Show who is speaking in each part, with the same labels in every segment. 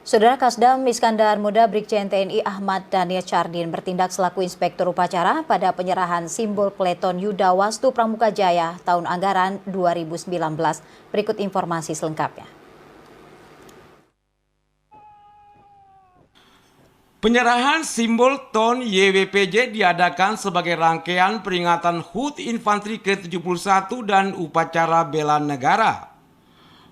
Speaker 1: Saudara Kasdam Iskandar Muda Brigjen TNI Ahmad Daniel Chardin bertindak selaku inspektur upacara pada penyerahan simbol Peleton Yuda Wastu Pramuka Jaya tahun anggaran 2019. Berikut informasi selengkapnya.
Speaker 2: Penyerahan simbol TON YWPJ diadakan sebagai rangkaian peringatan HUT Infanteri ke-71 dan upacara bela negara.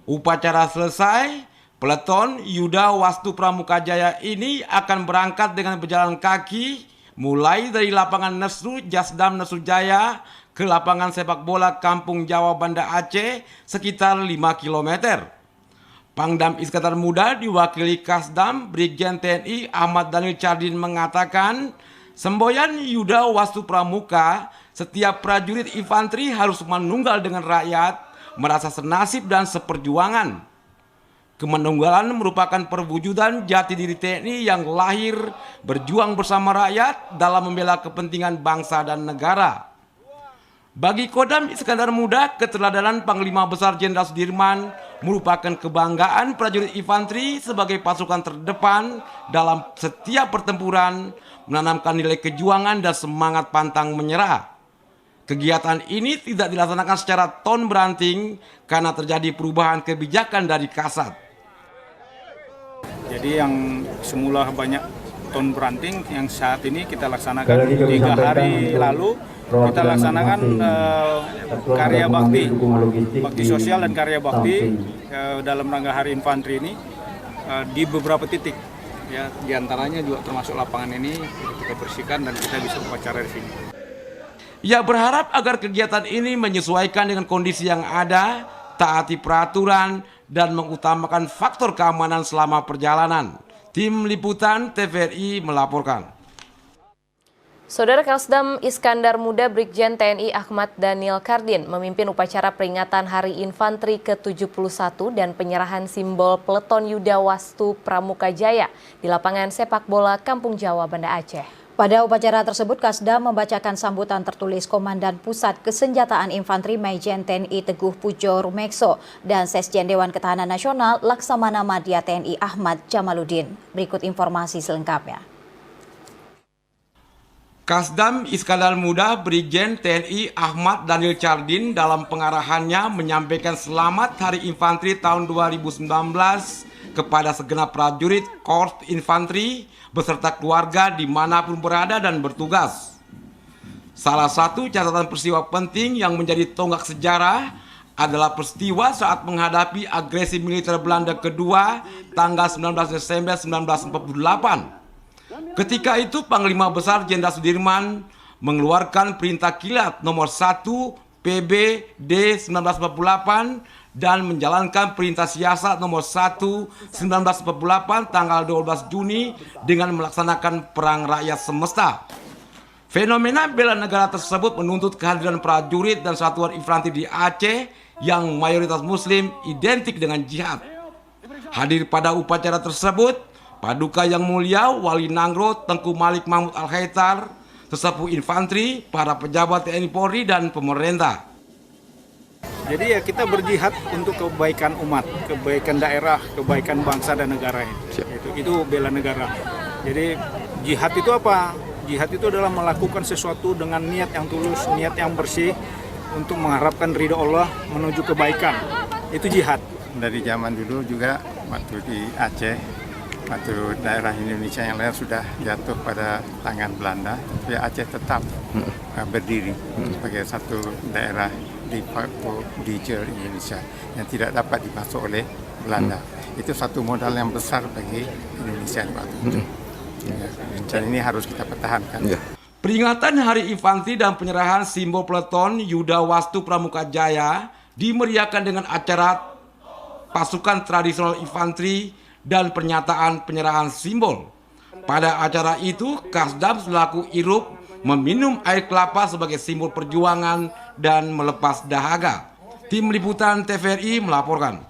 Speaker 2: Upacara selesai, Peleton Yuda Wastu Pramuka Jaya ini akan berangkat dengan berjalan kaki mulai dari lapangan Nesru Jasdam Nesru Jaya ke lapangan sepak bola Kampung Jawa Banda Aceh sekitar 5 km. Pangdam Iskandar Muda diwakili Kasdam Brigjen TNI Ahmad Daniel Chardin mengatakan, semboyan Yuda Wastu Pramuka, setiap prajurit infanteri harus menunggal dengan rakyat, merasa senasib dan seperjuangan. Kemenunggalan merupakan perwujudan jati diri TNI yang lahir berjuang bersama rakyat dalam membela kepentingan bangsa dan negara. Bagi Kodam Iskandar Muda, keteladanan Panglima Besar Jenderal Sudirman merupakan kebanggaan prajurit infanteri sebagai pasukan terdepan dalam setiap pertempuran, menanamkan nilai kejuangan dan semangat pantang menyerah. Kegiatan ini tidak dilaksanakan secara ton beranting karena terjadi perubahan kebijakan dari Kasat.
Speaker 3: Jadi yang semula banyak ton beranting yang saat ini kita laksanakan 3 hari lalu kita laksanakan karya bakti sosial dan karya bakti dalam rangka Hari Infanteri ini di beberapa titik ya, diantaranya juga termasuk lapangan ini kita bersihkan dan kita bisa upacara di sini.
Speaker 2: Ia berharap agar kegiatan ini menyesuaikan dengan kondisi yang ada, taati peraturan, dan mengutamakan faktor keamanan selama perjalanan. Tim Liputan TVRI melaporkan.
Speaker 4: Saudara Kasdam Iskandar Muda Brigjen TNI Ahmad Daniel Chardin memimpin upacara peringatan Hari Infanteri ke-71 dan penyerahan simbol Peleton Yuda Wastu Pramuka Jaya di lapangan sepak bola Kampung Jawa Banda Aceh.
Speaker 1: Pada upacara tersebut, Kasdam membacakan sambutan tertulis Komandan Pusat Kesenjataan Infanteri Maijen TNI Teguh Pujo Rumekso dan Sesjen Dewan Ketahanan Nasional Laksamana Madya TNI Ahmad Jamaluddin. Berikut informasi selengkapnya.
Speaker 2: Kasdam Iskandar Muda Brigjen TNI Ahmad Daniel Chardin dalam pengarahannya menyampaikan selamat Hari Infanteri tahun 2019 kepada segenap prajurit Korps Infanteri beserta keluarga dimanapun berada dan bertugas. Salah satu catatan peristiwa penting yang menjadi tonggak sejarah adalah peristiwa saat menghadapi agresi militer Belanda kedua tanggal 19 Desember 1948. Ketika itu Panglima Besar Jenderal Sudirman mengeluarkan perintah kilat nomor 1 PB-D 1948 dan menjalankan perintah siasat nomor 1 1948 tanggal 12 Juni dengan melaksanakan perang rakyat semesta. Fenomena bela negara tersebut menuntut kehadiran prajurit dan satuan infanteri di Aceh yang mayoritas muslim identik dengan jihad. Hadir pada upacara tersebut Paduka Yang Mulia Wali Nangro Tengku Malik Mahmud Al-Khaitar, sesepuh infanteri, para pejabat TNI Polri dan pemerintah.
Speaker 3: Jadi ya kita berjihad untuk kebaikan umat, kebaikan daerah, kebaikan bangsa dan negara ini. Itu bela negara. Jadi jihad itu apa? Jihad itu adalah melakukan sesuatu dengan niat yang tulus, niat yang bersih untuk mengharapkan ridho Allah menuju kebaikan. Itu jihad.
Speaker 5: Dari zaman dulu juga waktu di Aceh, waktu daerah Indonesia yang lain sudah jatuh pada tangan Belanda, tapi Aceh tetap berdiri sebagai satu daerah di Indonesia yang tidak dapat dimasuk oleh Belanda. Itu satu modal yang besar bagi Indonesia waktu itu. Dan ini harus kita pertahankan.
Speaker 2: Peringatan Hari Infanteri dan penyerahan simbol Peleton Yuda Wastu Pramuka Jaya dimeriahkan dengan acara pasukan tradisional infanteri dan pernyataan penyerahan simbol. Pada acara itu, Kasdam selaku Irup meminum air kelapa sebagai simbol perjuangan dan melepas dahaga. Tim Liputan TVRI melaporkan.